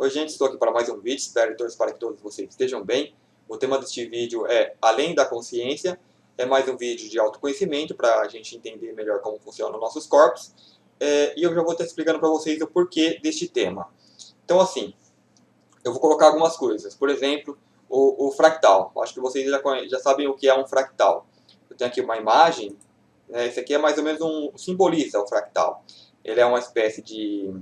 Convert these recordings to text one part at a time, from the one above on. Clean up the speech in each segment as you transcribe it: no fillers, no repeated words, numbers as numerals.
Oi gente, estou aqui para mais um vídeo, espero e torço para que todos vocês estejam bem. O tema deste vídeo é Além da Consciência, é mais um vídeo de autoconhecimento para a gente entender melhor como funcionam nossos corpos. E eu já vou estar explicando para vocês o porquê deste tema. Então assim, eu vou colocar algumas coisas, por exemplo, o fractal. Acho que vocês já sabem o que é um fractal. Eu tenho aqui uma imagem, né? Esse aqui é mais ou menos simboliza o fractal. Ele é uma espécie de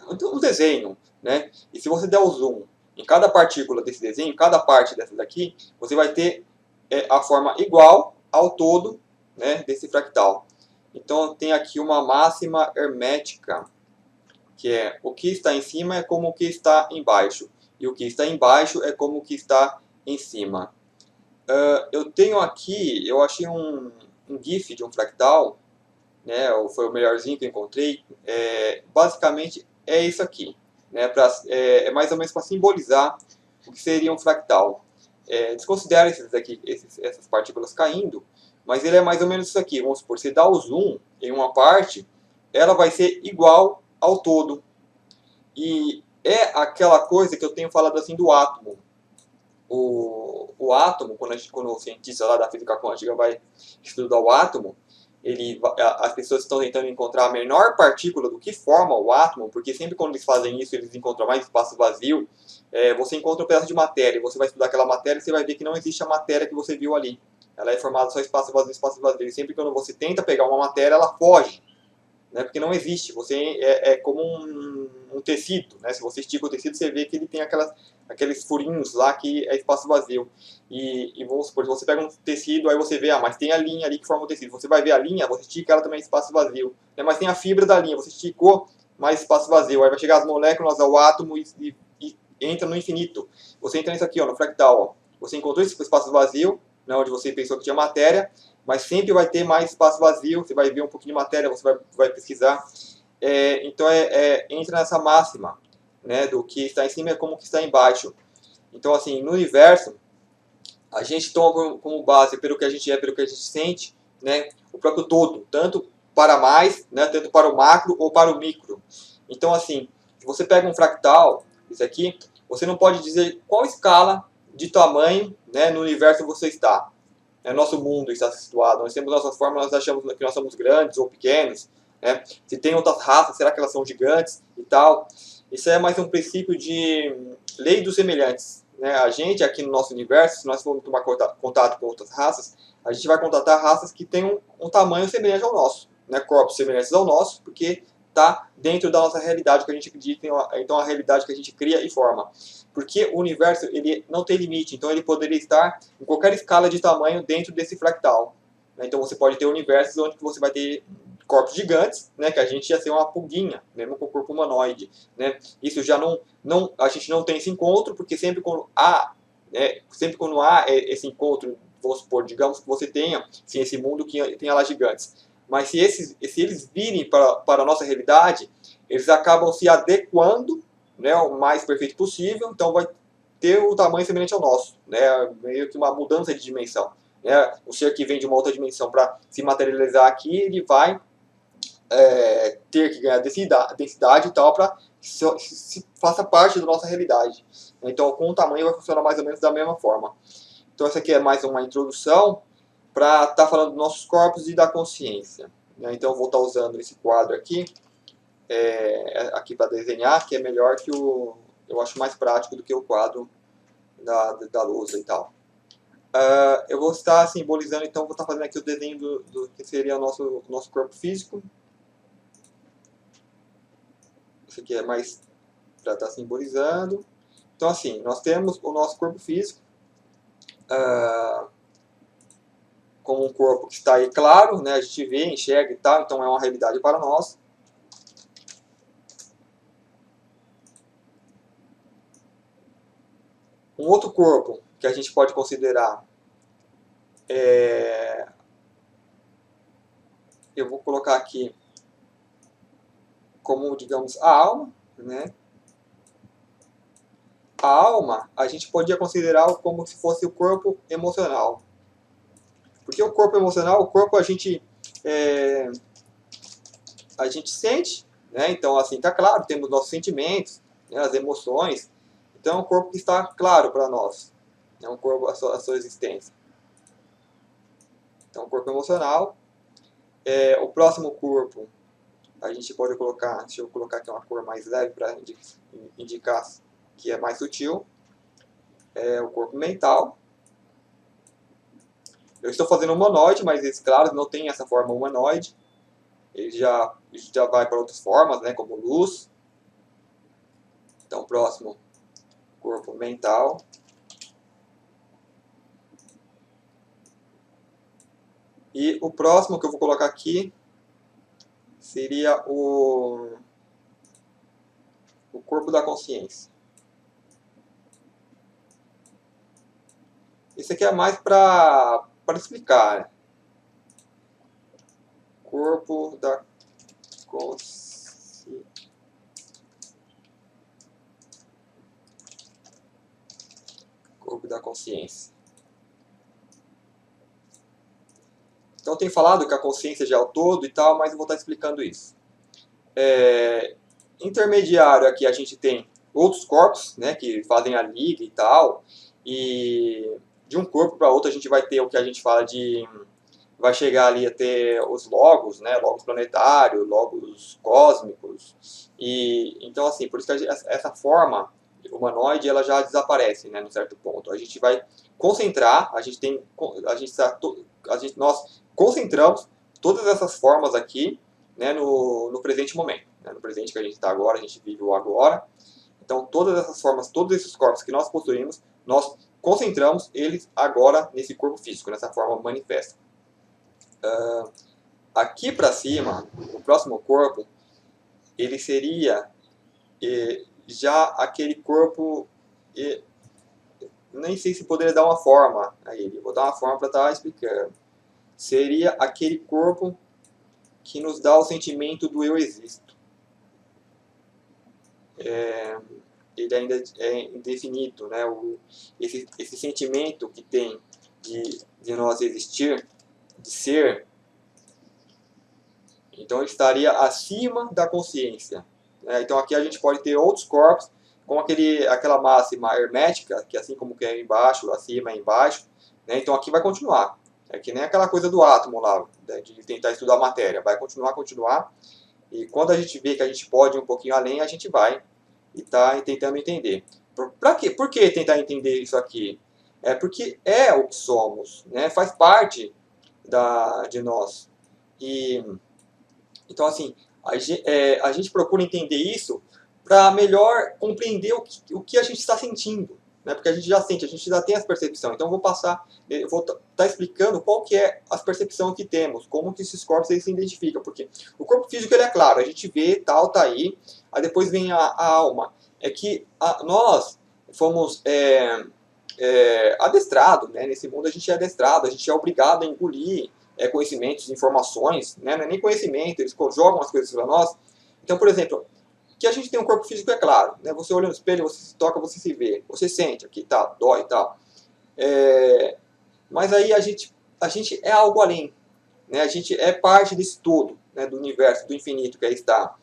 um desenho, né? E se você der o zoom em cada partícula desse desenho, cada parte dessa daqui, você vai ter a forma igual ao todo, né, desse fractal. Então tem aqui uma máxima hermética, que é o que está em cima é como o que está embaixo, e o que está embaixo é como o que está em cima. Eu tenho aqui, eu achei um GIF de um fractal, né, foi o melhorzinho que eu encontrei. Basicamente é isso aqui, né, é mais ou menos para simbolizar o que seria um fractal. Desconsidera essas partículas caindo, mas ele é mais ou menos isso aqui. Vamos supor, você dá o zoom em uma parte, ela vai ser igual ao todo. E é aquela coisa que eu tenho falado assim do átomo. O átomo, quando o cientista lá da física quântica vai estudar o átomo, as pessoas estão tentando encontrar a menor partícula do que forma o átomo, porque sempre quando eles fazem isso, eles encontram mais espaço vazio. Você encontra um pedaço de matéria, você vai estudar aquela matéria e você vai ver que não existe a matéria que você viu ali. Ela é formada só espaço vazio, espaço vazio. E sempre quando você tenta pegar uma matéria, ela foge, né? Porque não existe. Você é como um tecido, né? Se você estica o tecido, você vê que ele tem aqueles furinhos lá que é espaço vazio. E vamos supor, você pega um tecido, aí você vê, mas tem a linha ali que forma o tecido. Você vai ver a linha, você estica ela também é espaço vazio. Né? Mas tem a fibra da linha, você esticou, mais espaço vazio. Aí vai chegar as moléculas ao átomo e entra no infinito. Você entra nisso aqui, ó, no fractal. Ó. Você encontrou esse espaço vazio, né, onde você pensou que tinha matéria, mas sempre vai ter mais espaço vazio. Você vai ver um pouquinho de matéria, você vai pesquisar. Então entra nessa máxima, né, do que está em cima é como o que está embaixo. Então assim, no universo a gente toma como base pelo que a gente é, pelo que a gente sente, né, o próprio todo, tanto para mais, né, tanto para o macro ou para o micro. Então assim, se você pega um fractal, isso aqui, você não pode dizer qual escala de tamanho, né, no universo você está. Nosso mundo está situado. Nós temos nossas formas, nós achamos que nós somos grandes ou pequenos. Né? Se tem outras raças, será que elas são gigantes e tal? Isso é mais um princípio de lei dos semelhantes. Né? A gente, aqui no nosso universo, se nós formos tomar contato com outras raças, a gente vai contatar raças que têm um tamanho semelhante ao nosso, né? Corpos semelhantes ao nosso, porque está dentro da nossa realidade que a gente acredita, então a realidade que a gente cria e forma. Porque o universo ele não tem limite, então ele poderia estar em qualquer escala de tamanho dentro desse fractal. Então você pode ter universos onde você vai ter corpos gigantes, né, que a gente ia ser uma pulguinha, mesmo com o corpo humanoide. Né? Isso já a gente não tem esse encontro, porque sempre quando há esse encontro, vamos supor, digamos que você tenha sim, esse mundo que tenha lá gigantes. Mas se eles virem para a nossa realidade, eles acabam se adequando, né, o mais perfeito possível, então vai ter o tamanho semelhante ao nosso, né, meio que uma mudança de dimensão. Né? O ser que vem de uma outra dimensão para se materializar aqui, ele vai ter que ganhar densidade e tal para que se faça parte da nossa realidade. Então, com o tamanho vai funcionar mais ou menos da mesma forma. Então, essa aqui é mais uma introdução para estar falando dos nossos corpos e da consciência. Né? Então, eu vou estar usando esse quadro aqui, aqui para desenhar, que é melhor que eu acho mais prático do que o quadro da lousa e tal. Eu vou estar simbolizando, então, vou estar fazendo aqui o desenho do que seria o nosso corpo físico. Isso aqui é mais para estar simbolizando. Então, assim, nós temos o nosso corpo físico, como um corpo que está aí claro, né? A gente vê, enxerga e tal, então é uma realidade para nós. Um outro corpo que a gente pode considerar eu vou colocar aqui como, digamos, a alma, né? A alma, a gente podia considerar como se fosse o corpo emocional. Porque o corpo emocional, o corpo a gente sente, né? Então, assim, tá claro, temos nossos sentimentos, né, as emoções. Então é um corpo que está claro para nós, é um corpo, a sua existência. Então, o corpo emocional. O próximo corpo, a gente pode colocar, deixa eu colocar aqui uma cor mais leve para indicar que é mais sutil. É o corpo mental. Eu estou fazendo humanoide, mas esse, claro, não tem essa forma humanoide. Ele já vai para outras formas, né, como luz. Então, próximo, corpo mental. E o próximo que eu vou colocar aqui seria o corpo da consciência. Isso aqui é mais para explicar, né? Corpo da consciência. Corpo da consciência. Então, tem falado que a consciência já é o todo e tal, mas eu vou estar explicando isso. Intermediário aqui a gente tem outros corpos, né, que fazem a liga e tal, e de um corpo para outro a gente vai ter o que a gente fala de... vai chegar ali a ter os logos, né, logos planetários, logos cósmicos, e então assim, por isso que essa forma humanoide ela já desaparece, né, num certo ponto. A gente vai concentrar, nós concentramos todas essas formas aqui, né, no presente momento, né, no presente que a gente está agora, a gente vive o agora. Então todas essas formas, todos esses corpos que nós possuímos, nós concentramos eles agora nesse corpo físico, nessa forma manifesta. Aqui para cima, o próximo corpo, ele seria já aquele corpo, nem sei se poderia dar uma forma a ele, vou dar uma forma para estar explicando. Seria aquele corpo que nos dá o sentimento do eu existo. Ele ainda é indefinido, né? Esse sentimento que tem de nós existir, de ser, então ele estaria acima da consciência. Então aqui a gente pode ter outros corpos, com aquela máxima hermética, que assim como que é embaixo, acima é embaixo, né? Então aqui vai continuar. É que nem aquela coisa do átomo lá, né, de tentar estudar a matéria. Vai continuar. E quando a gente vê que a gente pode ir um pouquinho além, a gente vai e está tentando entender. Por que tentar entender isso aqui? Porque é o que somos, né? Faz parte de nós. Então, assim, a gente procura entender isso para melhor compreender o que a gente está sentindo, né? Porque a gente já sente, a gente já tem as percepções. Então, eu vou estar explicando qual que é as percepções que temos, como que esses corpos eles se identificam. Porque o corpo físico ele é claro, a gente vê, tal, tá aí depois vem a alma. É que nós fomos adestrados, né? Nesse mundo a gente é adestrado, a gente é obrigado a engolir conhecimentos, informações, né? Não é nem conhecimento, eles jogam as coisas para nós. Então, por exemplo, que a gente tem um corpo físico é claro, né? Você olha no espelho, você se toca, você se vê, você sente aqui, tá, dói e tal. Mas aí a gente é algo além, né? A gente é parte desse todo, né? Do universo, do infinito que aí está.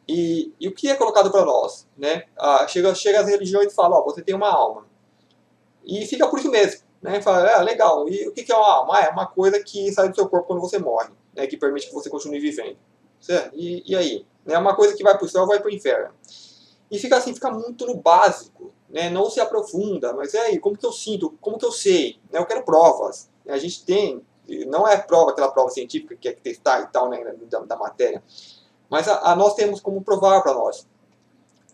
E o que é colocado para nós, né? Chega as religiões e falam, você tem uma alma. E fica por isso mesmo, né? Fala, legal. E o que é uma alma? É uma coisa que sai do seu corpo quando você morre, né? Que permite que você continue vivendo. Certo? E aí? É uma coisa que vai para o céu ou vai para o inferno. E fica assim, fica muito no básico, né? Não se aprofunda, mas aí, como que eu sinto? Como que eu sei? Né? Eu quero provas. A gente tem, não é aquela prova científica que é testar e tal, né? Da matéria. Mas nós temos como provar para nós.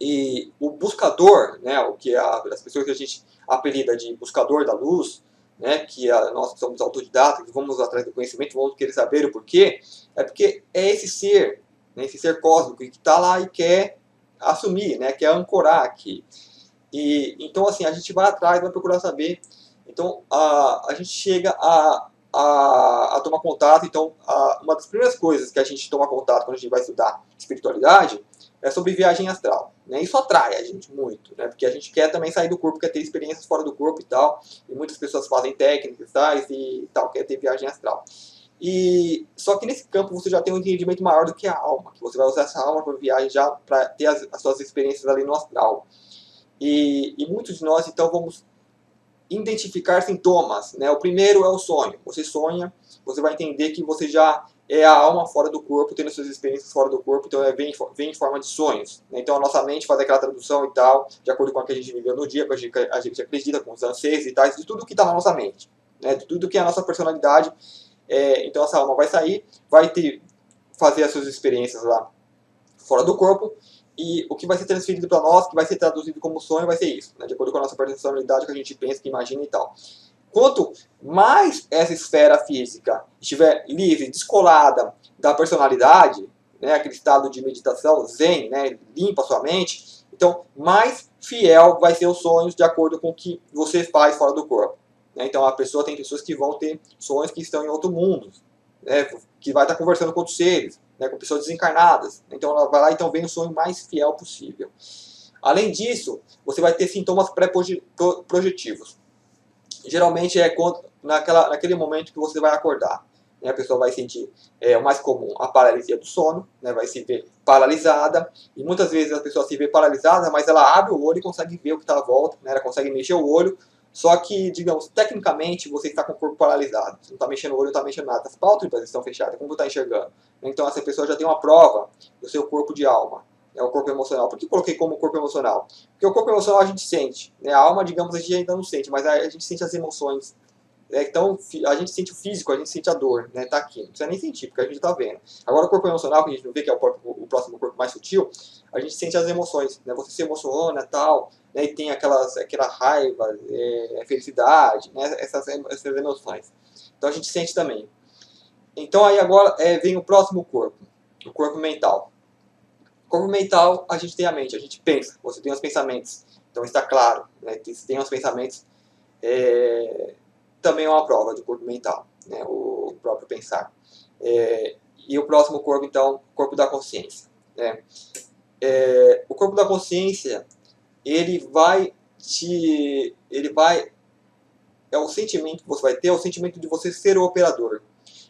E o buscador, né? O que as pessoas que a gente apelida de buscador da luz, né, que nós somos autodidatas, que vamos atrás do conhecimento, vamos querer saber o porquê, é porque é esse ser, né, esse ser cósmico que está lá e quer assumir, né, quer ancorar aqui. E então assim a gente vai atrás, vai procurar saber. Então a gente chega a tomar contato. Então uma das primeiras coisas que a gente toma contato quando a gente vai estudar espiritualidade é sobre viagem astral, né? Isso atrai a gente muito, né? Porque a gente quer também sair do corpo, quer ter experiências fora do corpo e tal. E muitas pessoas fazem técnicas tais e tal, quer ter viagem astral. E só que nesse campo você já tem um entendimento maior do que a alma, que você vai usar essa alma para viagem já para ter as suas experiências ali no astral. E muitos de nós então vamos identificar sintomas, né? O primeiro é o sonho. Você sonha, você vai entender que você já é a alma fora do corpo, tendo suas experiências fora do corpo, então vem em forma de sonhos, né? Então a nossa mente faz aquela tradução e tal, de acordo com o que a gente viveu no dia, com a gente acredita, com os anseios e tal, de tudo que está na nossa mente, né? De tudo que é a nossa personalidade. Então essa alma vai sair, fazer as suas experiências lá fora do corpo, e o que vai ser transferido para nós, que vai ser traduzido como sonho, vai ser isso, né? De acordo com a nossa personalidade, que a gente pensa, que imagina e tal. Quanto mais essa esfera física estiver livre, descolada da personalidade, né, aquele estado de meditação zen, né, limpa a sua mente, então mais fiel vai ser os sonhos de acordo com o que você faz fora do corpo. Né? Então tem pessoas que vão ter sonhos que estão em outro mundo, né, que vai estar conversando com outros seres, né, com pessoas desencarnadas. Então ela vai lá e então vem o sonho mais fiel possível. Além disso, você vai ter sintomas pré-projetivos. Geralmente é naquele momento que você vai acordar. Né? A pessoa vai sentir, o mais comum, a paralisia do sono, né? Vai se ver paralisada, e muitas vezes a pessoa se vê paralisada, mas ela abre o olho e consegue ver o que está à volta, né? Ela consegue mexer o olho, só que, digamos, tecnicamente você está com o corpo paralisado. Você não está mexendo o olho, não está mexendo nada. As pálpebras estão fechadas, como você está enxergando? Então essa pessoa já tem uma prova do seu corpo de alma. É o corpo emocional. Por que coloquei como corpo emocional? Porque o corpo emocional a gente sente. Né? A alma, digamos, a gente ainda não sente, mas a gente sente as emoções. Então, a gente sente o físico, a gente sente a dor, né? Tá aqui. Não precisa nem sentir, porque a gente está vendo. Agora, o corpo emocional, que a gente não vê, que é o próximo corpo mais sutil, a gente sente as emoções. Né? Você se emociona e tal, né? E tem aquela raiva, felicidade, né? Essas emoções. Então, a gente sente também. Então, aí agora vem o próximo corpo, o corpo mental. Corpo mental, a gente tem a mente, a gente pensa, você tem os pensamentos. Então está claro, né? Se tem os pensamentos, também é uma prova do corpo mental, né? O próprio pensar. E o próximo corpo, então, corpo da consciência. Né? O corpo da consciência, é o sentimento que você vai ter, é o sentimento de você ser o operador.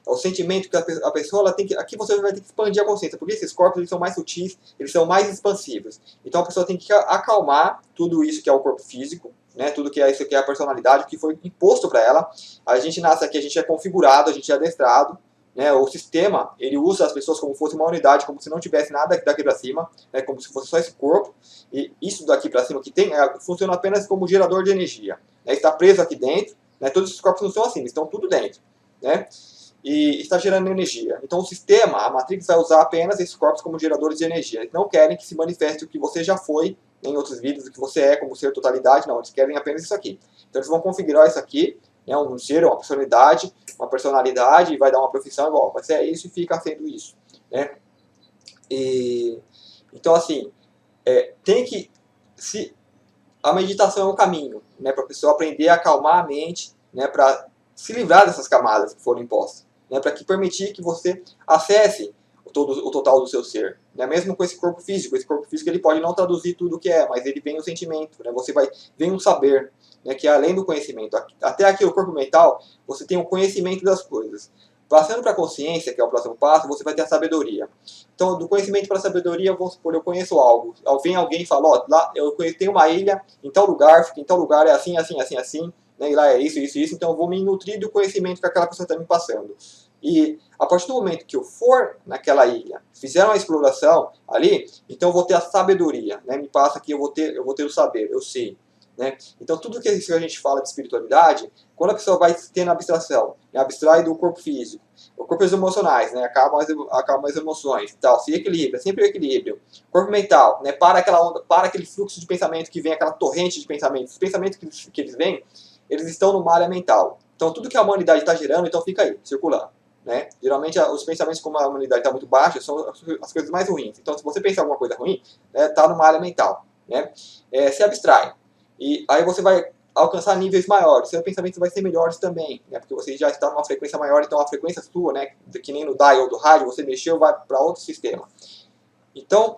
É o sentimento que a pessoa ela tem que... Aqui você vai ter que expandir a consciência, porque esses corpos eles são mais sutis, eles são mais expansivos. Então a pessoa tem que acalmar tudo isso que é o corpo físico, né? Tudo que é isso que é a personalidade, que foi imposto para ela. A gente nasce aqui, a gente é configurado, a gente é adestrado. Né? O sistema ele usa as pessoas como se fosse uma unidade, como se não tivesse nada daqui para cima, né? Como se fosse só esse corpo. E isso daqui para cima que tem funciona apenas como gerador de energia. Né? Está preso aqui dentro. Né? Todos esses corpos não são assim, eles estão tudo dentro. Né? E está gerando energia. Então o sistema, a Matrix, vai usar apenas esses corpos como geradores de energia. Eles não querem que se manifeste o que você já foi em outros vídeos, o que você é como ser totalidade, não, eles querem apenas isso aqui. Então eles vão configurar isso aqui, né, um ser, uma personalidade, e vai dar uma profissão igual, vai ser isso e fica sendo isso. Né? Então assim, tem que... a meditação é um caminho, né, para a pessoa aprender a acalmar a mente, né, para se livrar dessas camadas que foram impostas. Né, para que permitir que você acesse o total do seu ser. Né, mesmo com esse corpo físico ele pode não traduzir tudo o que é, mas ele vem o sentimento, né, vem um saber, né, que é além do conhecimento. Até aqui o corpo mental, você tem o conhecimento das coisas. Passando para a consciência, que é o próximo passo, você vai ter a sabedoria. Então, do conhecimento para a sabedoria, vamos supor, eu conheço algo. Vem alguém e fala, ó, lá eu tenho uma ilha em tal lugar, fica em tal lugar, é assim, assim, assim, assim, né, e lá é isso, isso, isso, então eu vou me nutrir do conhecimento que aquela pessoa está me passando. E a partir do momento que eu for naquela ilha, fizer uma exploração ali, então eu vou ter a sabedoria, né? Me passa aqui, eu vou ter o saber, eu sei. Né? Então tudo que a gente fala de espiritualidade, quando a pessoa vai tendo abstração, abstrai do corpo físico, o corpo emocionais, né? acalma as emoções, tal, se equilibra, sempre o equilíbrio. Corpo mental, né? Para aquela onda, para aquele fluxo de pensamento que vem, aquela torrente de pensamentos. Os pensamentos que eles vêm, eles estão no malha mental. Então tudo que a humanidade está gerando, então fica aí, circulando. Né? Geralmente os pensamentos, como a humanidade está muito baixa, são as coisas mais ruins. Então se você pensar alguma coisa ruim, está numa área mental. Né? Se abstrai. E aí você vai alcançar níveis maiores. Seus pensamentos vão ser melhores também. Né? Porque você já está numa frequência maior, então a frequência sua, né? Que nem no dial do rádio, você mexeu, vai para outro sistema. Então,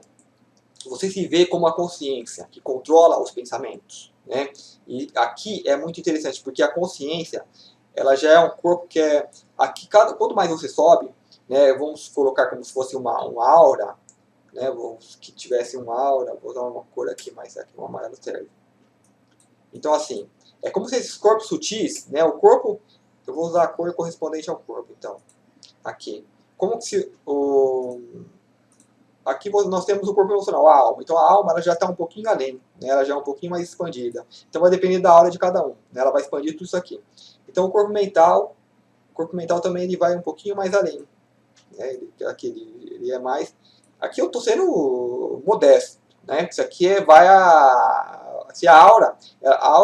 você se vê como a consciência que controla os pensamentos. Né? E aqui é muito interessante, porque a consciência ela já é um corpo que é... Aqui, quanto mais você sobe, né, vamos colocar como se fosse uma aura, né, que tivesse uma aura, vou usar uma cor aqui, mas aqui um amarelo serve. Então, assim, é como se esses corpos sutis, né, o corpo, eu vou usar a cor correspondente ao corpo, então, aqui. Como que se aqui nós temos o corpo emocional, a alma. Então a alma ela já está um pouquinho além, né? Ela já é um pouquinho mais expandida. Então vai depender da aura de cada um, né? Ela vai expandir tudo isso aqui. Então o corpo mental também ele vai um pouquinho mais além, né? Ele é mais... Aqui eu estou sendo modesto, né? Isso aqui se a aura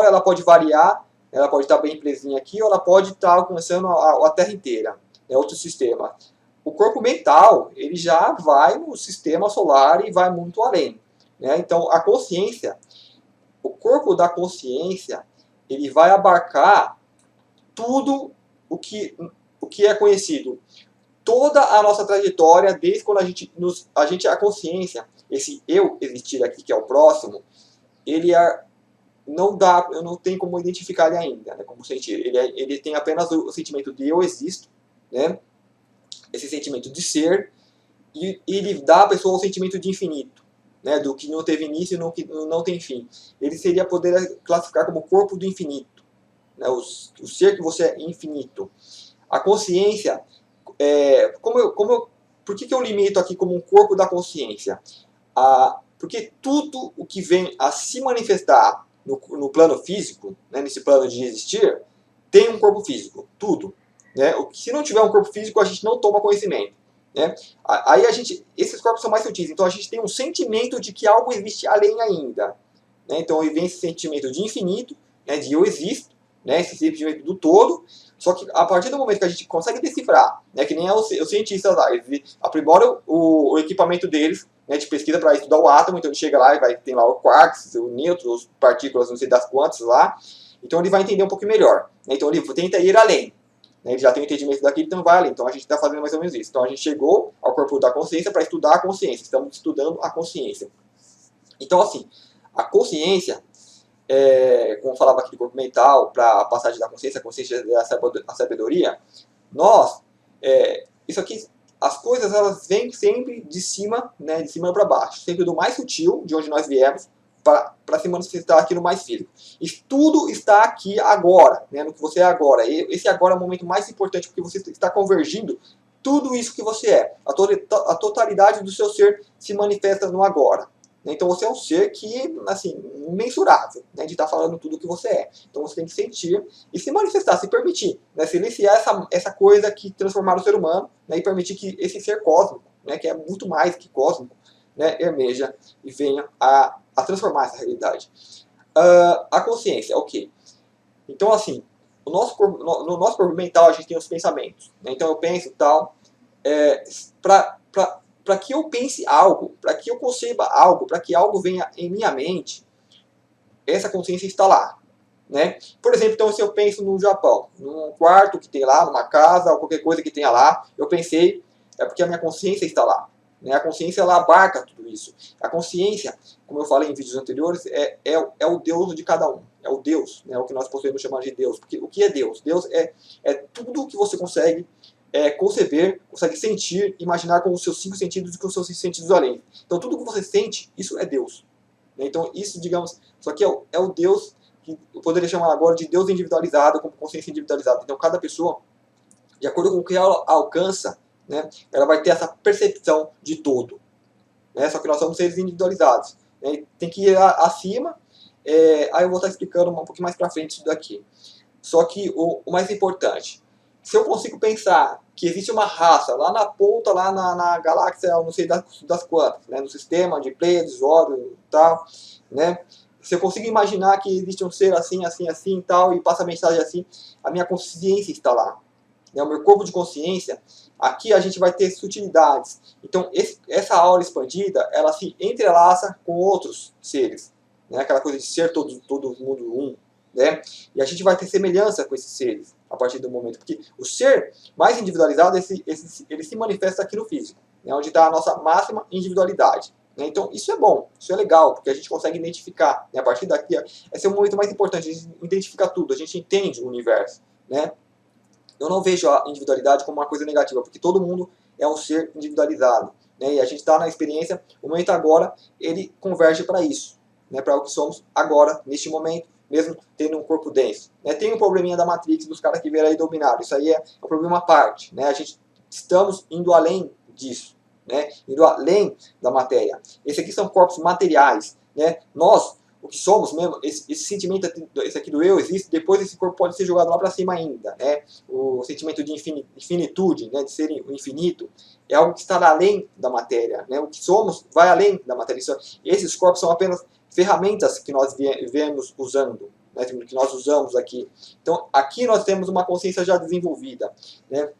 ela pode variar, ela pode estar bem presinha aqui, ou ela pode estar alcançando a Terra inteira, é outro sistema. O corpo mental, ele já vai no sistema solar e vai muito além, né? Então, a consciência, o corpo da consciência, ele vai abarcar tudo o que é conhecido. Toda a nossa trajetória, desde quando a consciência, esse eu existir aqui, que é o próximo, ele eu não tenho como identificar ele ainda, né, como sentir. Ele tem apenas o sentimento de eu existo, né? Esse sentimento de ser, e ele dá à pessoa o sentimento de infinito, né, do que não teve início e no que não tem fim. Ele seria poder classificar como corpo do infinito, né, o ser que você é infinito. A consciência, por que eu limito aqui como um corpo da consciência? Porque tudo o que vem a se manifestar no plano físico, né, nesse plano de existir, tem um corpo físico, tudo. Né? Se não tiver um corpo físico, a gente não toma conhecimento. Né? Aí esses corpos são mais sutis, então a gente tem um sentimento de que algo existe além ainda. Né? Então aí vem esse sentimento de infinito, né, de eu existo, né, esse sentimento do todo, só que a partir do momento que a gente consegue decifrar, né, que nem os cientistas lá, eles aprimoram o equipamento deles, né, de pesquisa para estudar o átomo, então ele chega lá e tem lá o quarks, o nêutron, as partículas não sei das quantas lá, então ele vai entender um pouco melhor. Né? Então ele tenta ir além. Ele já tem o entendimento daquilo, então vai além. Então a gente está fazendo mais ou menos isso. Então a gente chegou ao corpo da consciência para estudar a consciência. Estamos estudando a consciência. Então, assim, a consciência, como eu falava aqui do corpo mental, para a passagem da consciência, a consciência é a sabedoria, isso aqui, as coisas elas vêm sempre de cima, né, de cima para baixo. Sempre do mais sutil, de onde nós viemos, para se manifestar aqui no mais físico. E tudo está aqui agora, né, no que você é agora. E esse agora é o momento mais importante, porque você está convergindo tudo isso que você é. A totalidade do seu ser se manifesta no agora. Então você é um ser que, assim, imensurável, né, de estar falando tudo o que você é. Então você tem que sentir e se manifestar, se permitir, né, silenciar essa coisa que transformaram o ser humano, né, e permitir que esse ser cósmico, né, que é muito mais que cósmico, né, emerja e venha a transformar essa realidade. A consciência, ok. Então, assim, no nosso corpo mental a gente tem os pensamentos. Né? Então eu penso tal, para que eu pense algo, para que eu conceba algo, para que algo venha em minha mente, essa consciência está lá. Né? Por exemplo, então, se eu penso no Japão, num quarto que tem lá, numa casa, ou qualquer coisa que tenha lá, eu pensei, é porque a minha consciência está lá. Né? A consciência ela abarca tudo isso. A consciência, como eu falei em vídeos anteriores, é o Deus de cada um. É o Deus, né? O que nós podemos chamar de Deus. Porque o que é Deus? Deus é tudo que você consegue conceber, consegue sentir, imaginar com os seus 5 sentidos e com os seus 6 sentidos além. Então tudo que você sente, isso é Deus. Né? Então isso, digamos, isso aqui é o Deus que eu poderia chamar agora de Deus individualizado, como consciência individualizada. Então cada pessoa, de acordo com o que ela alcança, né, ela vai ter essa percepção de todo. Né? Só que nós somos seres individualizados. Né? Tem que ir acima, aí eu vou estar explicando um pouquinho mais para frente isso daqui. Só que o mais importante, se eu consigo pensar que existe uma raça lá na ponta, lá na galáxia, não sei das quantas, né, no sistema de Pleiades, Órion e tal, né, se eu consigo imaginar que existe um ser assim, assim, assim e tal, e passa a mensagem assim, a minha consciência está lá. Né, o meu corpo de consciência, aqui a gente vai ter sutilidades. Então, essa aura expandida, ela se entrelaça com outros seres. Né, aquela coisa de ser todo mundo um. Né, e a gente vai ter semelhança com esses seres a partir do momento. Porque o ser mais individualizado, ele se manifesta aqui no físico. Né, onde está a nossa máxima individualidade. Né, então, isso é bom, isso é legal, porque a gente consegue identificar. Né, a partir daqui, esse é o momento mais importante, a gente identifica tudo, a gente entende o universo. Né, eu não vejo a individualidade como uma coisa negativa, porque todo mundo é um ser individualizado, né? E a gente está na experiência, o momento agora, ele converge para isso, né? Para o que somos agora, neste momento, mesmo tendo um corpo denso, né? Tem um probleminha da Matrix, dos caras que vieram aí dominaram, isso aí é um problema à parte, né? A gente estamos indo além disso, né? Indo além da matéria. Esses aqui são corpos materiais, né? Nós, o que somos mesmo, esse sentimento, esse aqui do eu existe, depois esse corpo pode ser jogado lá para cima ainda, né? O sentimento de infinitude, né? De ser o infinito, é algo que está além da matéria, né? O que somos vai além da matéria. Esses corpos são apenas ferramentas que nós viemos usando, né? Que nós usamos aqui. Então, aqui nós temos uma consciência já desenvolvida, né?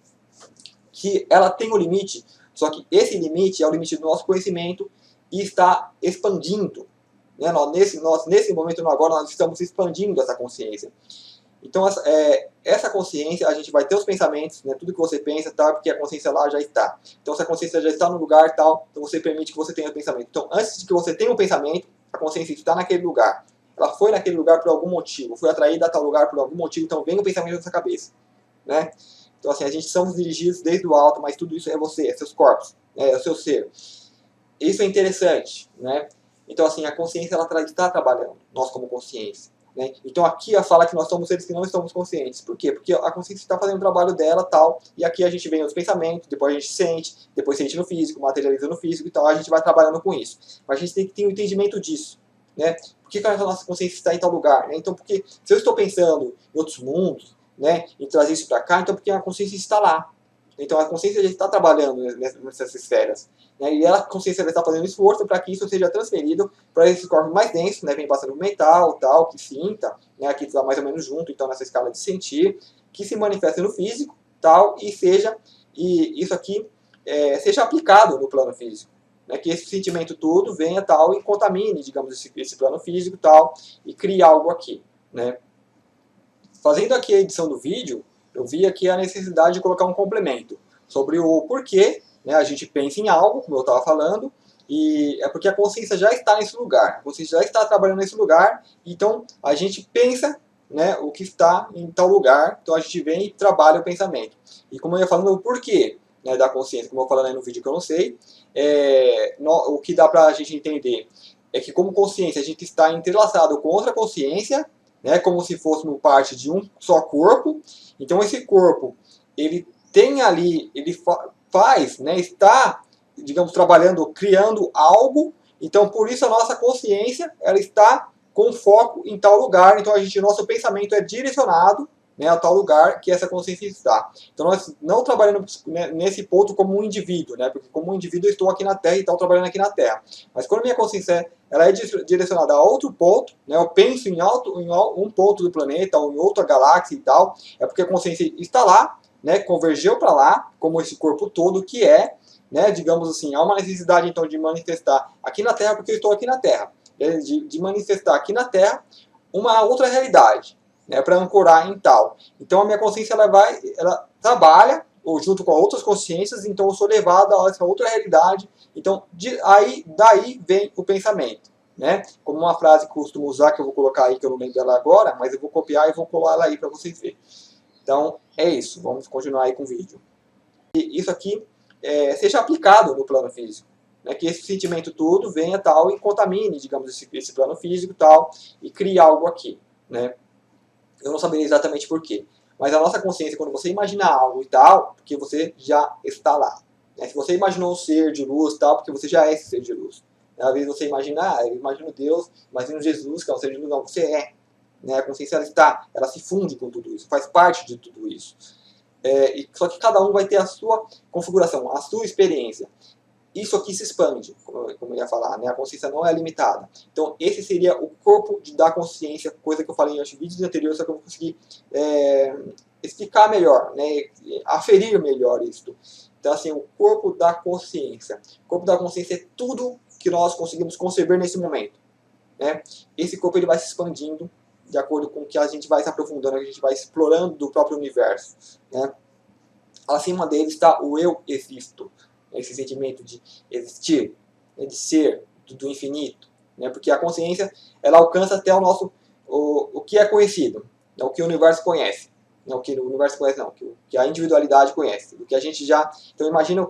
Que ela tem um limite, só que esse limite é o limite do nosso conhecimento e está expandindo. Né? Nesse momento agora, nós estamos expandindo essa consciência. Então, essa consciência, a gente vai ter os pensamentos, né? Tudo que você pensa, tá? Porque a consciência lá já está. Então, se a consciência já está no lugar, tal, então você permite que você tenha o pensamento. Então, antes de que você tenha um pensamento, a consciência está naquele lugar. Ela foi naquele lugar por algum motivo, foi atraída a tal lugar por algum motivo, então vem o pensamento na sua cabeça. Né? Então, assim, a gente somos dirigidos desde o alto, mas tudo isso é você, é seus corpos, é o seu ser. Isso é interessante, né? Então, assim, a consciência ela está trabalhando, nós como consciência. Né? Então, aqui ela fala que nós somos seres que não estamos conscientes. Por quê? Porque a consciência está fazendo o trabalho dela, tal, e aqui a gente vem os pensamentos, depois a gente sente, depois sente no físico, materializa no físico e tal, a gente vai trabalhando com isso. Mas a gente tem que ter um entendimento disso. Né? Por que a nossa consciência está em tal lugar? Né? Então, porque se eu estou pensando em outros mundos, né, e trazer isso para cá, então porque a consciência está lá. Então a consciência já está trabalhando nessas esferas. Né, e a consciência está fazendo esforço para que isso seja transferido para esses corpos mais densos, né, vem passando o mental, tal, que sinta, né, aqui está mais ou menos junto, então nessa escala de sentir, que se manifesta no físico, tal, e isso aqui seja aplicado no plano físico. Né, que esse sentimento todo venha tal e contamine, digamos, esse plano físico, tal, e crie algo aqui. Né. Fazendo aqui a edição do vídeo, eu vi aqui a necessidade de colocar um complemento sobre o porquê, né, a gente pensa em algo, como eu estava falando, e é porque a consciência já está nesse lugar, a consciência já está trabalhando nesse lugar, então a gente pensa, né, o que está em tal lugar, então a gente vem e trabalha o pensamento. E como eu ia falando, o porquê, né, da consciência, como eu falei no vídeo que eu não sei, o que dá para a gente entender é que como consciência a gente está entrelaçado com outra consciência, né, como se fôssemos parte de um só corpo. Então esse corpo, ele tem ali, ele faz, né, está, digamos, trabalhando, criando algo. Então por isso a nossa consciência, ela está com foco em tal lugar. Então nosso pensamento é direcionado, né, a tal lugar que essa consciência está. Então nós não trabalhamos, né, nesse ponto como um indivíduo, né, porque como um indivíduo eu estou aqui na Terra e estou trabalhando aqui na Terra. Mas quando minha consciência ela é direcionada a outro ponto, né, eu penso em um ponto do planeta ou em outra galáxia e tal, é porque a consciência está lá, né, convergeu para lá, como esse corpo todo que é, né, digamos assim, há uma necessidade então de manifestar aqui na Terra, porque eu estou aqui na Terra, né, de manifestar aqui na Terra uma outra realidade, né, para ancorar em tal. Então a minha consciência ela trabalha ou junto com outras consciências, então eu sou levado a essa outra realidade. Então daí vem o pensamento, né? Como uma frase que eu costumo usar, que eu vou colocar aí, que eu não lembro dela agora, mas eu vou copiar e vou colar ela aí para vocês verem. Então é isso, vamos continuar aí com o vídeo. E isso aqui seja aplicado no plano físico. Né, que esse sentimento todo venha tal e contamine, digamos, esse plano físico tal, e crie algo aqui. Né? Eu não saberia exatamente porquê. Mas a nossa consciência, quando você imagina algo e tal, porque você já está lá. Né? Se você imaginou um ser de luz tal, porque você já é esse ser de luz. Às vezes você imagina, eu imagino Deus, imagino Jesus, que é um ser de luz. Não, você é. Né? A consciência ela se funde com tudo isso, faz parte de tudo isso. Só que cada um vai ter a sua configuração, a sua experiência. Isso aqui se expande, como eu ia falar, né? A consciência não é limitada. Então, esse seria o corpo da consciência, coisa que eu falei em vídeos anteriores, só que eu vou conseguir explicar melhor, né? Aferir melhor isso. Então, assim, o corpo da consciência. O corpo da consciência é tudo que nós conseguimos conceber nesse momento. Né? Esse corpo ele vai se expandindo de acordo com o que a gente vai se aprofundando, a gente vai explorando do próprio universo. Né? Acima dele está o eu existo. Esse sentimento de existir, né, de ser, do infinito, né, porque a consciência ela alcança até o que é conhecido, é o que o universo conhece. não o que o universo conhece, não, que a individualidade conhece, do que a gente já... Então imagina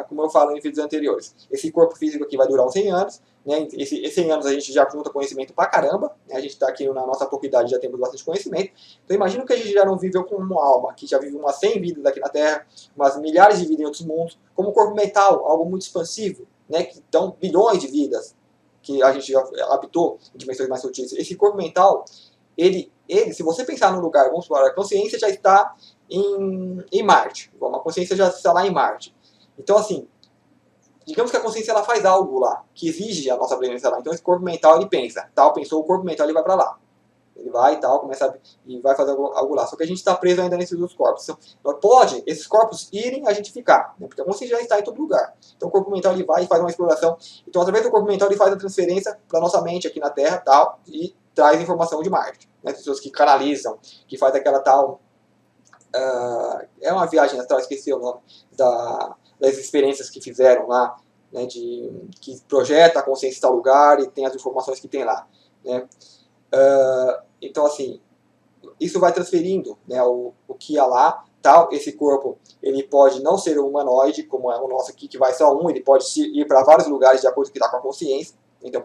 como eu falo em vídeos anteriores, esse corpo físico aqui vai durar uns 100 anos, né? Esses 100 anos a gente já junta conhecimento pra caramba, né? A gente está aqui na nossa pouca idade, já temos bastante conhecimento, então imagina que a gente já não viveu como uma alma, que já vive umas 100 vidas aqui na Terra, umas milhares de vidas em outros mundos, como um corpo mental, algo muito expansivo, né? Então bilhões de vidas que a gente já habitou em dimensões mais sutis. Esse corpo mental, se você pensar num lugar, vamos supor, a consciência já está em Marte, a consciência já está lá em Marte. Então, assim, digamos que a consciência ela faz algo lá, que exige a nossa presença lá. Então, esse corpo mental, ele pensa, tal, pensou, o corpo mental, ele vai para lá. Ele vai e tal, e vai fazer algo lá. Só que a gente está preso ainda nesses outros corpos. Então, pode esses corpos irem, a gente ficar, né? Porque a consciência já está em todo lugar. Então, o corpo mental, ele vai e faz uma exploração. Então, através do corpo mental, ele faz a transferência para nossa mente aqui na Terra, tal, e traz informação de Marte. Né? Pessoas que canalizam, que faz aquela tal... é uma viagem astral, esqueci o nome, das experiências que fizeram lá, né, que projeta a consciência em tal lugar e tem as informações que tem lá. Né? Então, assim, isso vai transferindo, né, o que ia lá, tal. Esse corpo, ele pode não ser um humanoide, como é o nosso aqui, que vai só um, ele pode ir para vários lugares de acordo com o que está com a consciência. Então,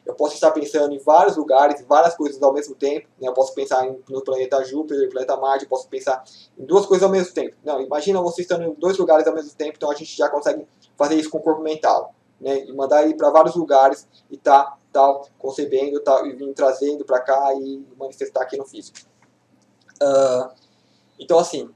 eu posso estar pensando em vários lugares, várias coisas ao mesmo tempo. Né? Eu posso pensar no planeta Júpiter, no planeta Marte, eu posso pensar em duas coisas ao mesmo tempo. Não, imagina você estando em dois lugares ao mesmo tempo, então a gente já consegue fazer isso com o corpo mental. Né? E mandar ele para vários lugares e tal, concebendo, tal, e vir trazendo para cá e manifestar aqui no físico. Então, assim,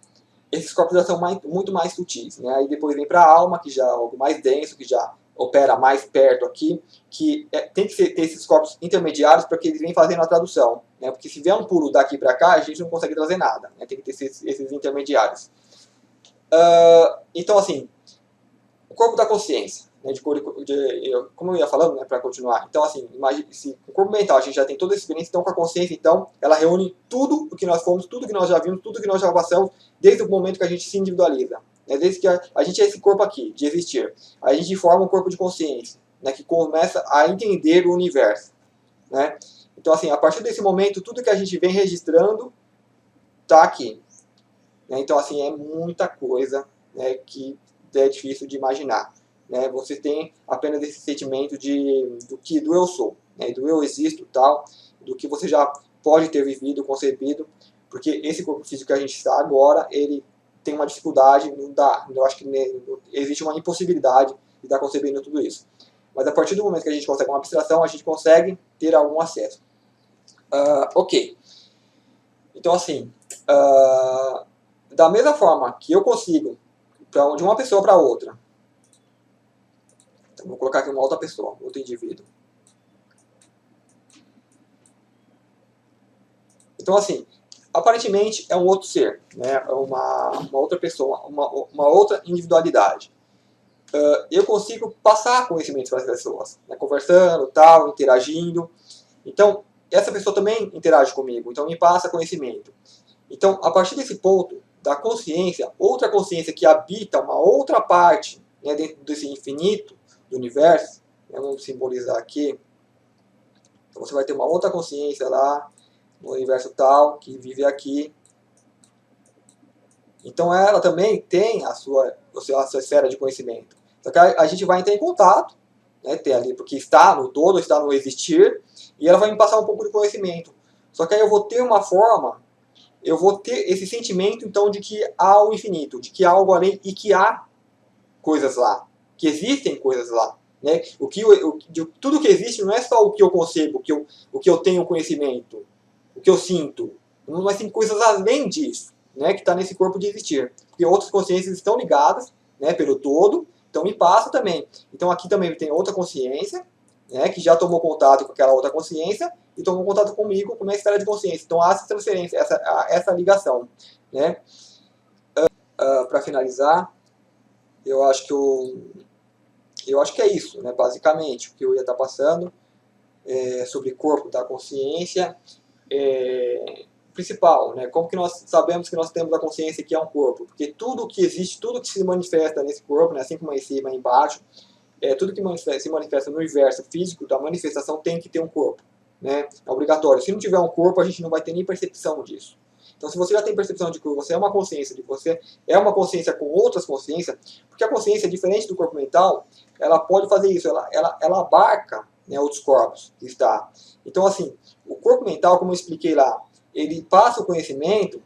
esses corpos já são muito mais sutis. Né? Aí depois vem para a alma, que já é algo mais denso, que já opera mais perto aqui, que tem que ter esses corpos intermediários para que eles venham fazendo a tradução. Né? Porque se vier um pulo daqui para cá, a gente não consegue trazer nada. Né? Tem que ter esses intermediários. Então, assim, o corpo da consciência, né, como eu ia falando, né, para continuar. Então, assim, imagine, se com o corpo mental a gente já tem toda essa experiência, então com a consciência, então, ela reúne tudo o que nós fomos, tudo que nós já vimos, tudo que nós já passamos, desde o momento que a gente se individualiza. Né, desde que a gente é esse corpo aqui, de existir. A gente forma um corpo de consciência, né, que começa a entender o universo. Né? Então, assim, a partir desse momento, tudo que a gente vem registrando está aqui. Né? Então, assim, é muita coisa, né, que é difícil de imaginar. Né? Você tem apenas esse sentimento do eu sou, né? Do eu existo, tal, do que você já pode ter vivido, concebido, porque esse corpo físico que a gente está agora, ele tem uma dificuldade, não dá, eu acho que existe uma impossibilidade de estar concebendo tudo isso. Mas a partir do momento que a gente consegue uma abstração, a gente consegue ter algum acesso. Ok. Então, assim, da mesma forma que eu consigo, de uma pessoa para outra, então, vou colocar aqui uma outra pessoa, outro indivíduo. Então, assim, aparentemente é um outro ser, né? É uma outra pessoa, uma outra individualidade. Eu consigo passar conhecimentos para as pessoas, né? Conversando, tal, interagindo. Então, essa pessoa também interage comigo, então me passa conhecimento. Então, a partir desse ponto da consciência, outra consciência que habita uma outra parte, né, dentro desse infinito do universo, né, vamos simbolizar aqui. Então, você vai ter uma outra consciência lá, no universo tal, que vive aqui. Então, ela também tem a sua esfera de conhecimento. Só que a gente vai entrar em contato, né, ter ali, porque está no todo, está no existir, e ela vai me passar um pouco de conhecimento. Só que aí eu vou ter uma forma, eu vou ter esse sentimento, então, de que há o infinito, de que há algo além e que há coisas lá, que existem coisas lá. Né? Tudo que existe não é só o que eu concebo, o que eu tenho conhecimento, o que eu sinto, mas tem coisas além disso, né, que está nesse corpo de existir. Porque outras consciências estão ligadas, né, pelo todo, então me passa também. Então aqui também tem outra consciência, né, que já tomou contato com aquela outra consciência e tomou contato comigo com a minha esfera de consciência. Então há essa transferência, essa ligação. Né? Para finalizar, eu acho que é isso, né, basicamente, o que eu ia estar passando sobre corpo da consciência. Principal, né? Como que nós sabemos que nós temos a consciência que é um corpo? Porque tudo que existe, tudo que se manifesta nesse corpo, né, assim como é em cima e embaixo, tudo que se manifesta no universo físico da manifestação tem que ter um corpo. Né? É obrigatório. Se não tiver um corpo, a gente não vai ter nem percepção disso. Então, se você já tem percepção de que você é uma consciência, de que você é uma consciência com outras consciências, porque a consciência, diferente do corpo mental, ela pode fazer isso, ela abarca, né, outros corpos que está. Então, assim, o corpo mental, como eu expliquei lá, ele passa o conhecimento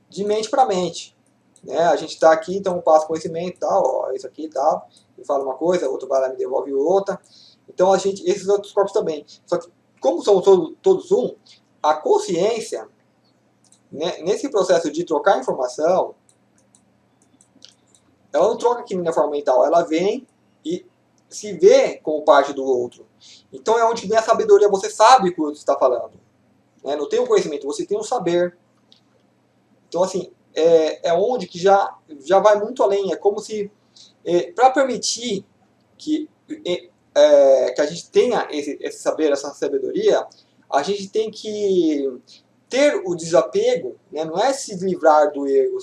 de mente para mente. Né? A gente está aqui, então passa conhecimento, tal, ó, isso aqui e tal, eu falo uma coisa, outro vai lá e me devolve outra. Então, esses outros corpos também. Só que, como são todos um, a consciência, né, nesse processo de trocar informação, ela não troca aqui na forma mental, ela vem e se vê como parte do outro. Então é onde vem a sabedoria, você sabe o que o outro está falando. Né? Não tem o conhecimento, você tem o saber. Então, assim, é onde que já vai muito além. É como se, para permitir que a gente tenha esse saber, essa sabedoria, a gente tem que ter o desapego, né? Não é se livrar do ego,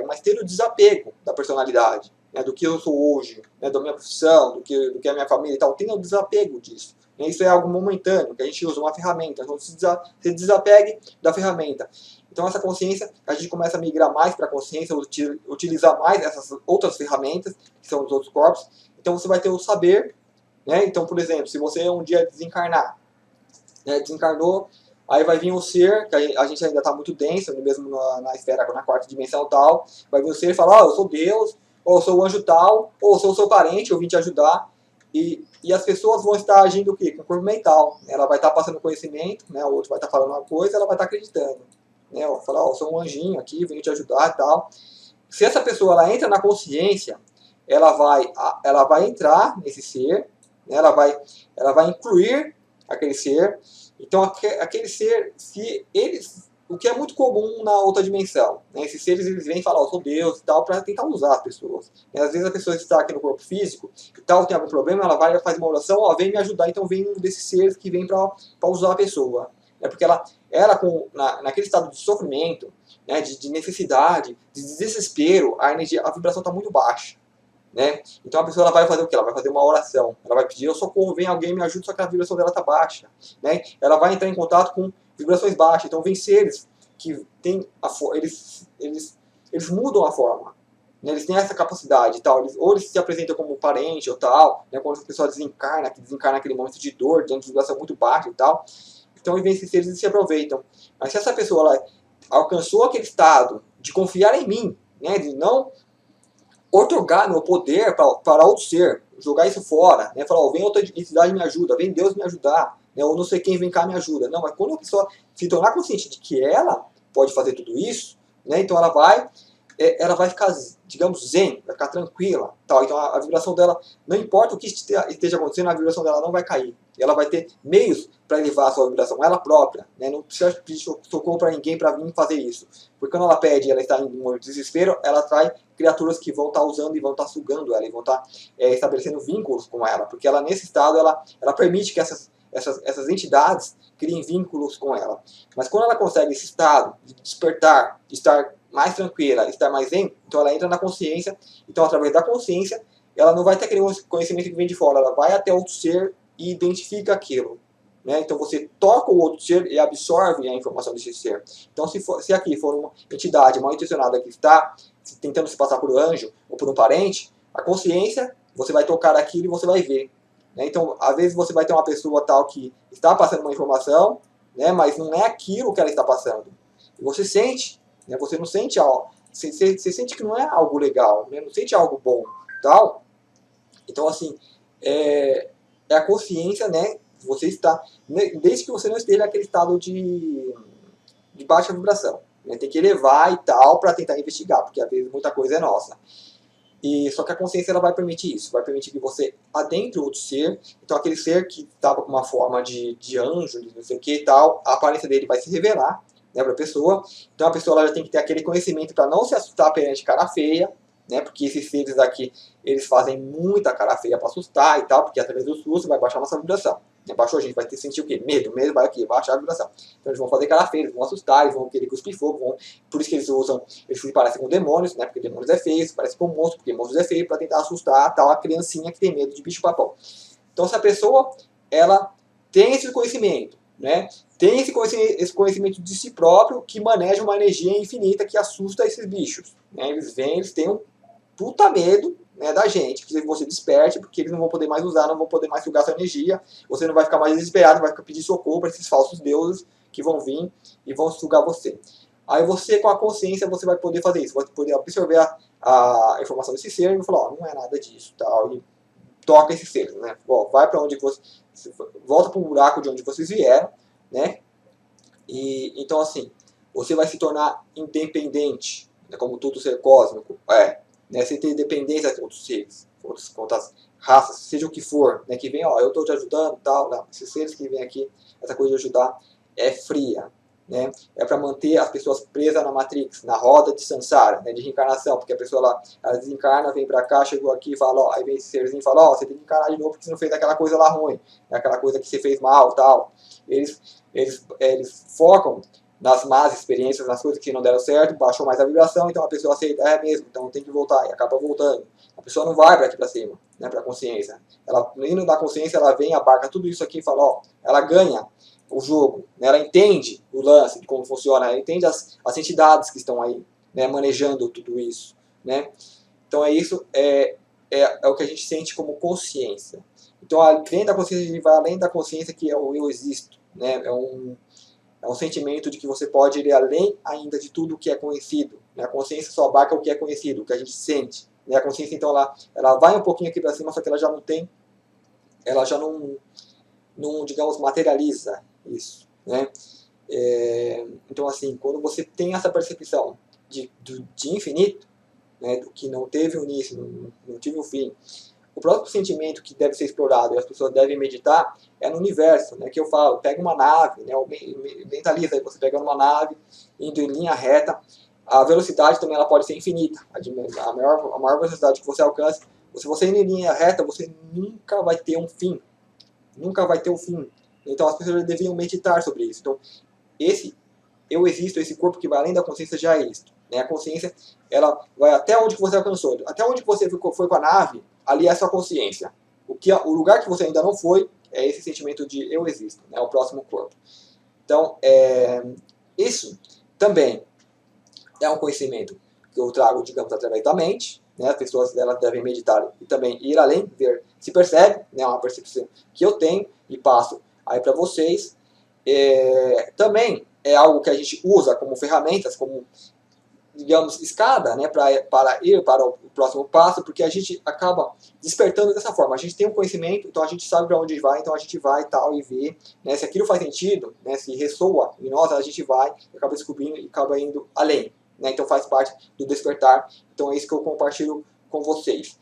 mas ter o desapego da personalidade, né? Do que eu sou hoje, né? Da minha profissão, do que é a minha família e tal. Tenha o desapego disso. Né? Isso é algo momentâneo, que a gente usa uma ferramenta. Então, se desapegue da ferramenta. Então, essa consciência, a gente começa a migrar mais para a consciência, utilizar mais essas outras ferramentas, que são os outros corpos. Então, você vai ter o saber. Né? Então, por exemplo, se você um dia desencarnar, né? Desencarnou, aí vai vir um ser, que a gente ainda está muito denso, mesmo na esfera, na quarta dimensão tal, vai vir um ser e falar, eu sou Deus, ou eu sou o anjo tal, ou eu sou o seu parente, eu vim te ajudar. E as pessoas vão estar agindo o quê? Com o corpo mental. Ela vai estar passando conhecimento, né? O outro vai estar falando uma coisa, ela vai estar acreditando. Né? Ela vai falar, eu sou um anjinho aqui, vim te ajudar e tal. Se essa pessoa ela entra na consciência, ela vai entrar nesse ser, né? ela vai incluir aquele ser. Então, aquele ser, o que é muito comum na outra dimensão, né? Esses seres, eles vêm falar, eu sou Deus e tal, para tentar usar as pessoas. Né? Às vezes a pessoa está aqui no corpo físico e tal, tem algum problema, ela vai e faz uma oração, ó, vem me ajudar, então vem um desses seres que vem para usar a pessoa. É porque ela naquele estado de sofrimento, né, de necessidade, de desespero, a vibração está muito baixa. Né? Então a pessoa ela vai fazer o quê? Ela vai fazer uma oração. Ela vai pedir, eu socorro, vem alguém me ajude, só que a vibração dela está baixa. Né? Ela vai entrar em contato com vibrações baixas. Então vem seres que têm eles mudam a forma. Né? Eles têm essa capacidade e tal. Ou eles se apresentam como parente ou tal, né? Quando a pessoa desencarna naquele momento de dor, de vibração muito baixa e tal. Então vem esses seres e se aproveitam. Mas se essa pessoa ela alcançou aquele estado de confiar em mim, né? De não otorgar meu poder para outro ser, jogar isso fora, né? Falar, vem outra entidade me ajuda, vem Deus me ajudar, né? Ou não sei quem vem cá me ajuda. Não, mas quando a pessoa se tornar consciente de que ela pode fazer tudo isso, né? Então ela vai ficar, digamos, zen, vai ficar tranquila, tal. Então a vibração dela, não importa o que esteja acontecendo, a vibração dela não vai cair. Ela vai ter meios para elevar a sua vibração, ela própria, né? Não precisa pedir socorro para ninguém para vir fazer isso. Porque quando ela pede, ela está em um desespero, ela atrai criaturas que vão estar usando e vão estar sugando ela, e vão estar estabelecendo vínculos com ela, porque ela nesse estado, ela permite que essas entidades criem vínculos com ela. Mas quando ela consegue esse estado de despertar, de estar mais tranquila, estar mais zen, então ela entra na consciência, então através da consciência, ela não vai ter aquele conhecimento que vem de fora, ela vai até outro ser e identifica aquilo. Né? Então você toca o outro ser e absorve a informação desse ser. Então se aqui for uma entidade mal intencionada que está tentando se passar por um anjo ou por um parente, a consciência, você vai tocar aquilo e você vai ver. Né? Então, às vezes você vai ter uma pessoa tal que está passando uma informação, né, mas não é aquilo que ela está passando. E você sente, né, você não sente algo, você sente que não é algo legal, né, não sente algo bom, tal. Então, assim, é a consciência, né, você está, desde que você não esteja naquele estado de baixa vibração. Né, tem que elevar e tal para tentar investigar, porque às vezes muita coisa é nossa. Só que a consciência ela vai permitir isso, vai permitir que você adentre outro ser. Então aquele ser que estava com uma forma de anjo, de não sei o que e tal, a aparência dele vai se revelar, né, para a pessoa. Então a pessoa ela já tem que ter aquele conhecimento para não se assustar perante cara feia, né, porque esses seres aqui, eles fazem muita cara feia para assustar e tal, porque através do susto vai baixar a nossa vibração. Baixou, a gente vai sentir o quê? Medo vai aqui, baixar a vibração. Então eles vão fazer cara feia, eles vão assustar, eles vão querer cuspir fogo, por isso que eles se parecem com demônios, né, porque demônios é feio, se parece com monstros, porque monstros é feio, para tentar assustar tal, a criancinha que tem medo de bicho-papão. Então se a pessoa, ela tem esse conhecimento, né? Tem esse conhecimento de si próprio que maneja uma energia infinita que assusta esses bichos, né? Eles vêm, eles têm um puta medo, né, da gente, que você desperte, porque eles não vão poder mais usar, não vão poder mais sugar sua energia, você não vai ficar mais desesperado, vai pedir socorro para esses falsos deuses que vão vir e vão sugar você. Aí você, com a consciência, você vai poder fazer isso, vai poder absorver a informação desse ser e falar, ó, não é nada disso, tal, e toca esse ser, né? Ó, vai para onde você, volta para o buraco de onde vocês vieram, né? E então assim, você vai se tornar independente, né, como todo ser cósmico né? Você tem dependência de outros seres, outras raças, seja o que for, né? Que vem, ó, eu estou te ajudando, tal, não. Esses seres que vêm aqui, essa coisa de ajudar é fria, né? É para manter as pessoas presas na Matrix, na roda de Sansara, né? De reencarnação, porque a pessoa ela desencarna, vem para cá, chegou aqui, fala, ó, aí vem esse serzinho e fala, ó, você tem que encarnar de novo porque você não fez aquela coisa lá ruim, né? Aquela coisa que você fez mal, tal. Eles focam nas más experiências, nas coisas que não deram certo, baixou mais a vibração, então a pessoa aceita, é mesmo, então tem que voltar, e acaba voltando. A pessoa não vai para aqui para cima, né, para a consciência. Ela, indo da consciência, ela vem, abarca tudo isso aqui e fala, ó, ela ganha o jogo, né, ela entende o lance, de como funciona, ela entende as entidades que estão aí, né, manejando tudo isso, né. Então é isso, é o que a gente sente como consciência. Então, dentro da consciência, a gente vai além da consciência que é o eu existo, né, é um sentimento de que você pode ir além ainda de tudo o que é conhecido. Né? A consciência só abarca o que é conhecido, o que a gente sente. Né? A consciência, então, ela vai um pouquinho aqui para cima, só que ela já não tem, ela já não digamos, materializa isso. Né? Então, assim, quando você tem essa percepção de infinito, né, do que não teve o início, não tive o fim, o próprio sentimento que deve ser explorado e as pessoas devem meditar é no universo, né, que eu falo, pega uma nave, né, mentaliza aí, você pegando uma nave, indo em linha reta, a velocidade também ela pode ser infinita, a maior velocidade que você alcança, se você ir em linha reta, você nunca vai ter um fim, nunca vai ter um fim. Então as pessoas deviam meditar sobre isso. Então, esse eu existo, esse corpo que vai além da consciência já existo. Né? A consciência, ela vai até onde que você alcançou. Até onde que você foi com a nave, ali é a sua consciência. O lugar que você ainda não foi é esse sentimento de eu existo, né? O próximo corpo. Então, isso também é um conhecimento que eu trago, digamos, através da mente. Né? As pessoas elas devem meditar e também ir além, ver se percebe, né? Uma percepção que eu tenho e passo aí para vocês. Também é algo que a gente usa como ferramentas, como, digamos, escada, né, para ir para o próximo passo, porque a gente acaba despertando dessa forma. A gente tem um conhecimento, então a gente sabe para onde vai, então a gente vai tal e vê, né, se aquilo faz sentido, né, se ressoa em nós, a gente vai, acaba descobrindo e acaba indo além. Né, então faz parte do despertar. Então é isso que eu compartilho com vocês.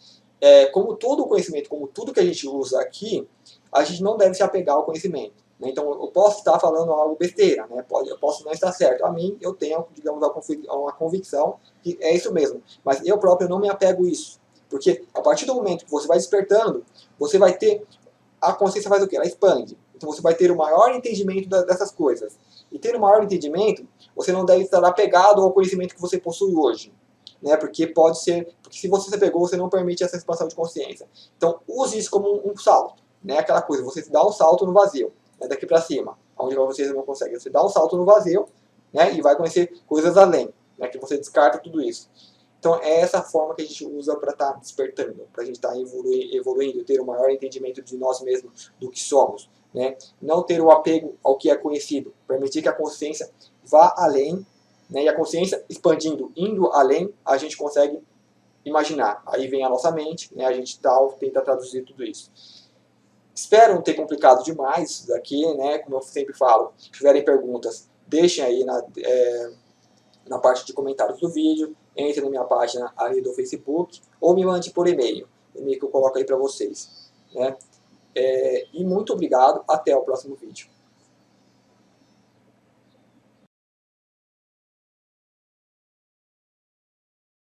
Como todo o conhecimento, como tudo que a gente usa aqui, a gente não deve se apegar ao conhecimento. Então, eu posso estar falando algo besteira, né? Eu posso não estar certo. A mim, eu tenho, digamos, uma convicção que é isso mesmo. Mas eu próprio não me apego a isso. Porque a partir do momento que você vai despertando, você vai ter... A consciência faz o quê? Ela expande. Então, você vai ter o maior entendimento dessas coisas. E tendo o maior entendimento, você não deve estar apegado ao conhecimento que você possui hoje. Né? Porque pode ser... Porque se você se apegou, você não permite essa expansão de consciência. Então, use isso como um salto. Né? Aquela coisa, você dá um salto no vazio. Daqui para cima, onde vocês não conseguem. Você dá um salto no vazio, né, e vai conhecer coisas além, né, que você descarta tudo isso. Então é essa forma que a gente usa para estar despertando, para a gente estar evoluindo, ter um maior entendimento de nós mesmos, do que somos. Né? Não ter o apego ao que é conhecido, permitir que a consciência vá além, né, e a consciência expandindo, indo além, a gente consegue imaginar. Aí vem a nossa mente, né, a gente tenta traduzir tudo isso. Espero não ter complicado demais isso daqui, né? Como eu sempre falo, se tiverem perguntas, deixem aí na parte de comentários do vídeo, entre na minha página ali do Facebook, ou me mande por e-mail, o e-mail que eu coloco aí para vocês. Né? E muito obrigado, até o próximo vídeo.